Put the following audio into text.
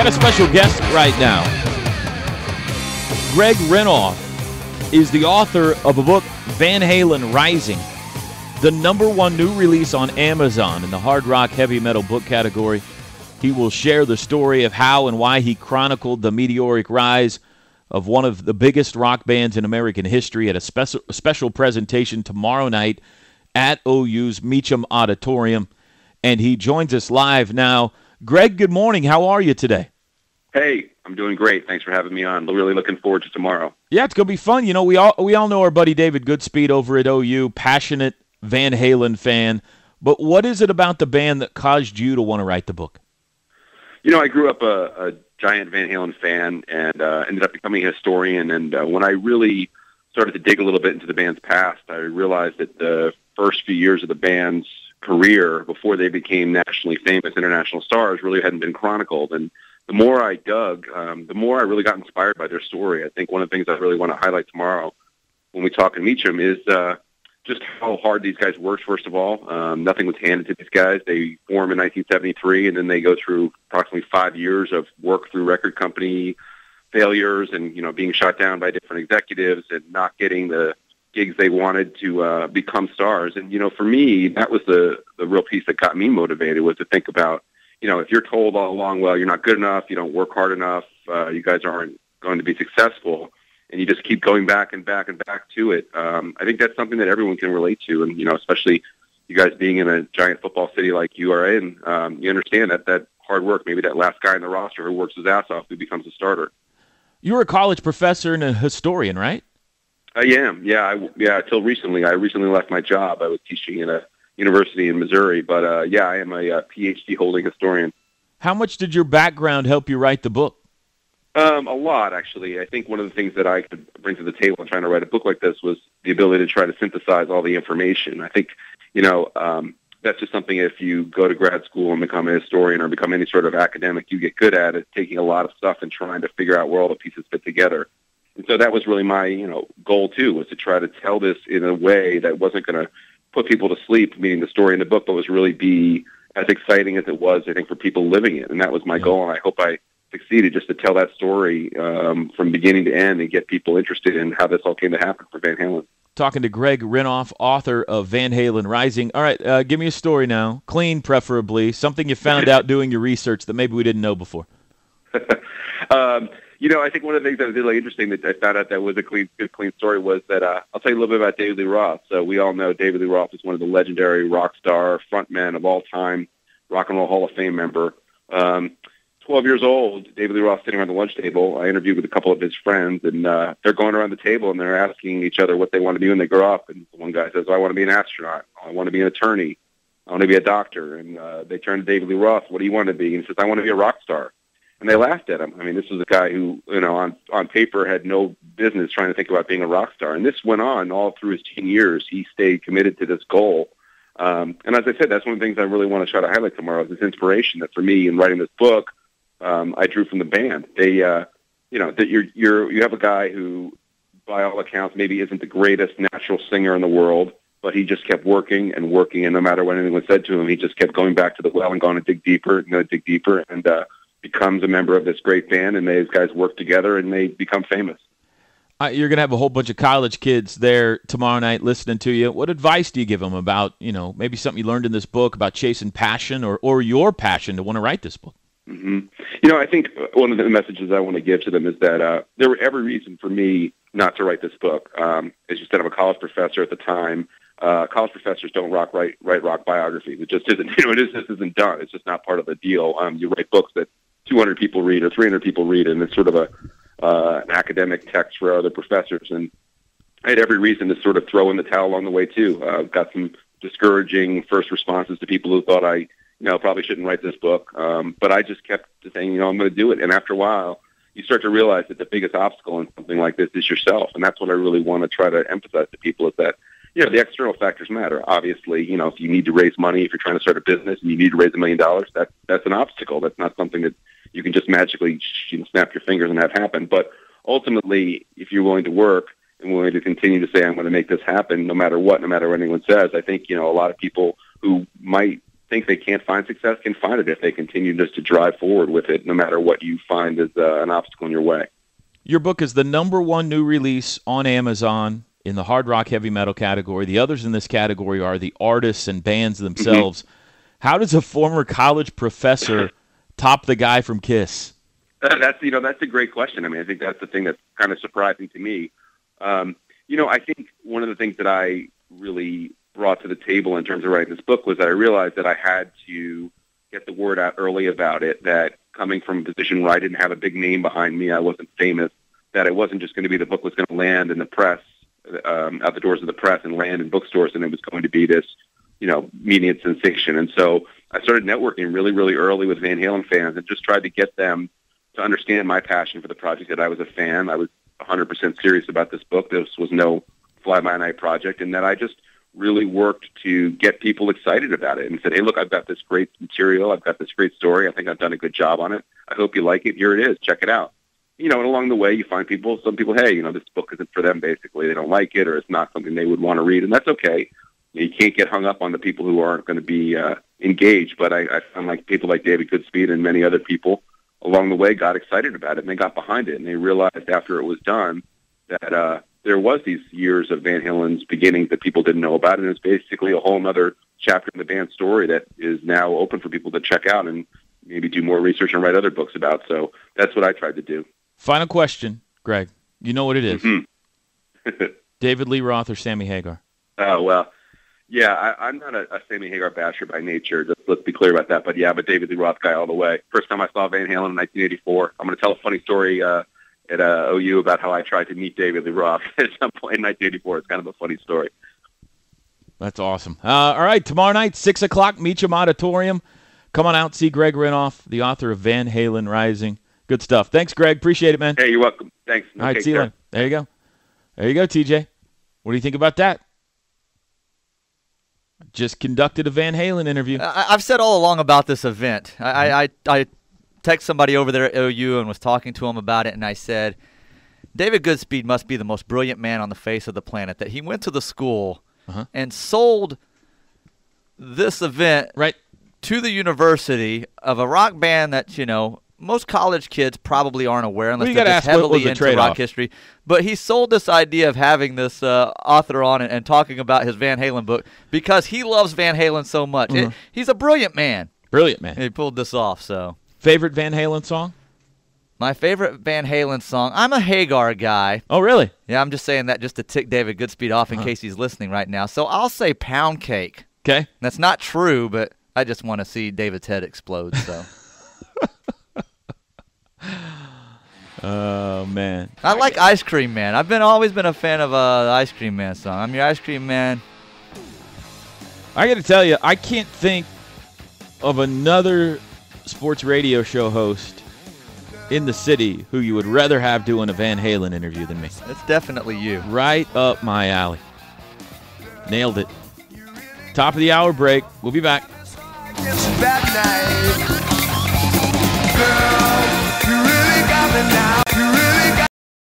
Got a special guest right now. Greg Renoff is the author of a book, Van Halen Rising, the #1 new release on Amazon in the hard rock heavy metal book category. He will share the story of how and why he chronicled the meteoric rise of one of the biggest rock bands in American history at a special presentation tomorrow night at OU's Meacham Auditorium. And he joins us live now. Greg, good morning. How are you today? Hey, I'm doing great. Thanks for having me on. Really looking forward to tomorrow. Yeah, it's going to be fun. You know, we all know our buddy David Goodspeed over at OU, passionate Van Halen fan. But what is it about the band that caused you to want to write the book? You know, I grew up a giant Van Halen fan and ended up becoming a historian. And when I really started to dig a little bit into the band's past, I realized that the first few years of the band's career before they became nationally famous international stars really hadn't been chronicled. And the more I dug, the more I really got inspired by their story. I think one of the things I really want to highlight tomorrow when we talk in Meacham is just how hard these guys worked, first of all. Nothing was handed to these guys. They form in 1973, and then they go through approximately 5 years of work through record company failures and, you know, being shot down by different executives and not getting the gigs they wanted to become stars. And, you know, for me, that was the real piece that got me motivated, was to think about, you know, if you're told all along, well, you're not good enough, you don't work hard enough, you guys aren't going to be successful, and you just keep going back and back and back to it, I think that's something that everyone can relate to. And, you know, especially you guys being in a giant football city like you are in, you understand that hard work, maybe that last guy in the roster who works his ass off who becomes a starter. You were a college professor and a historian, right? I am, yeah. Till recently. I recently left my job. I was teaching in a university in Missouri, but I am a PhD-holding historian. How much did your background help you write the book? A lot, actually. I think one of the things that I could bring to the table in trying to write a book like this was the ability to try to synthesize all the information. I think, you know, that's just something, if you go to grad school and become a historian or become any sort of academic, you get good at it, taking a lot of stuff and trying to figure out where all the pieces fit together. And so that was really my, you know, goal too, was to try to tell this in a way that wasn't going to put people to sleep, meaning the story in the book, but was really be as exciting as it was, I think, for people living it. And that was my goal, and I hope I succeeded, just to tell that story from beginning to end and get people interested in how this all came to happen for Van Halen. Talking to Greg Renoff, author of Van Halen Rising. All right, give me a story now, clean preferably, something you found out doing your research that maybe we didn't know before. You know, I think one of the things that was really interesting that I found out that was a good, clean story was that I'll tell you a little bit about David Lee Roth. So we all know David Lee Roth is one of the legendary rock star frontmen of all time, Rock and Roll Hall of Fame member. 12 years old, David Lee Roth sitting around the lunch table. I interviewed with a couple of his friends, and they're going around the table, and they're asking each other what they want to be when they grow up. And one guy says, I want to be an astronaut. I want to be an attorney. I want to be a doctor. And they turn to David Lee Roth, what do you want to be? And he says, I want to be a rock star. And they laughed at him. I mean, this was a guy who, you know, on paper had no business trying to think about being a rock star. And this went on all through his teen years. He stayed committed to this goal. And as I said, that's one of the things I really want to try to highlight tomorrow, is this inspiration that for me in writing this book, I drew from the band. They, you know, that you have a guy who, by all accounts, maybe isn't the greatest natural singer in the world, but he just kept working and working. And no matter what anyone said to him, he just kept going back to the well and going to dig deeper and going to dig deeper, and becomes a member of this great band, and these guys work together, and they become famous. You're going to have a whole bunch of college kids there tomorrow night listening to you. What advice do you give them about, you know, maybe something you learned in this book about chasing passion or your passion to want to write this book? Mm-hmm. You know, I think one of the messages I want to give to them is that there were every reason for me not to write this book. As you said, I'm a college professor at the time. College professors don't write rock biographies. It just isn't, you know, it just isn't done. It's just not part of the deal. You write books that 200 people read or 300 people read, and it's sort of an academic text for other professors. And I had every reason to sort of throw in the towel along the way too. Got some discouraging first responses to people who thought I, you know, probably shouldn't write this book. But I just kept saying, you know, I'm going to do it. And after a while, you start to realize that the biggest obstacle in something like this is yourself. And that's what I really want to try to emphasize to people, is that, you know, the external factors matter. Obviously, you know, if you need to raise money, if you're trying to start a business and you need to raise $1 million, that's an obstacle. That's not something that you can just magically snap your fingers and have happen. But ultimately, if you're willing to work and willing to continue to say, I'm going to make this happen no matter what anyone says, I think, you know, a lot of people who might think they can't find success can find it if they continue just to drive forward with it, no matter what you find is an obstacle in your way. Your book is the #1 new release on Amazon in the hard rock heavy metal category. The others in this category are the artists and bands themselves. How does a former college professor top the guy from Kiss? That's a great question. I mean, I think that's the thing that's kind of surprising to me. I think one of the things that I really brought to the table in terms of writing this book was that I realized that I had to get the word out early about it, that coming from a position where I didn't have a big name behind me, I wasn't famous, that it wasn't just going to be the book was going to land in the press, out the doors of the press and land in bookstores, and it was going to be this, immediate sensation. And so I started networking really, really early with Van Halen fans and just tried to get them to understand my passion for the project, that I was a fan. I was 100% serious about this book. This was no fly-by-night project, and that I just really worked to get people excited about it and said, hey, look, I've got this great material. I've got this great story. I think I've done a good job on it. I hope you like it. Here it is. Check it out. And along the way, you find some people, hey, this book isn't for them, basically. They don't like it, or it's not something they would want to read, and that's okay. You can't get hung up on the people who aren't going to be engaged, but I found like people like David Goodspeed and many other people along the way got excited about it, and they got behind it, and they realized after it was done that there was these years of Van Halen's beginnings that people didn't know about, and it's basically a whole other chapter in the band's story that is now open for people to check out and maybe do more research and write other books about. So that's what I tried to do. Final question, Greg. You know what it is. Mm-hmm. David Lee Roth or Sammy Hagar? Oh, well, yeah, I'm not a Sammy Hagar basher by nature. Just let's be clear about that. But David Lee Roth guy all the way. First time I saw Van Halen in 1984. I'm going to tell a funny story at OU about how I tried to meet David Lee Roth at some point in 1984. It's kind of a funny story. That's awesome. All right, tomorrow night, 6 o'clock, Meacham Auditorium. Come on out, see Greg Renoff, the author of Van Halen Rising. Good stuff. Thanks, Greg. Appreciate it, man. Hey, you're welcome. Thanks. All right, see you later. There you go. There you go, TJ. What do you think about that? Just conducted a Van Halen interview. I've said all along about this event. I texted somebody over there at OU and was talking to him about it, and I said, David Goodspeed must be the most brilliant man on the face of the planet, that he went to the school and sold this event to the university of a rock band that, most college kids probably aren't aware unless they're just heavily into rock history. But he sold this idea of having this author on and talking about his Van Halen book because he loves Van Halen so much. He's a brilliant man. Brilliant man. And he pulled this off. So, favorite Van Halen song? My favorite Van Halen song, I'm a Hagar guy. Oh, really? Yeah, I'm just saying that just to tick David Goodspeed off in case he's listening right now. So I'll say Pound Cake. Okay. That's not true, but I just want to see David's head explode, so... Oh, man. I like Ice Cream Man. I've always been a fan of the Ice Cream Man song. I'm your Ice Cream Man. I got to tell you, I can't think of another sports radio show host in the city who you would rather have doing a Van Halen interview than me. It's definitely you. Right up my alley. Nailed it. Top of the hour break. We'll be back. It's that night. Girl.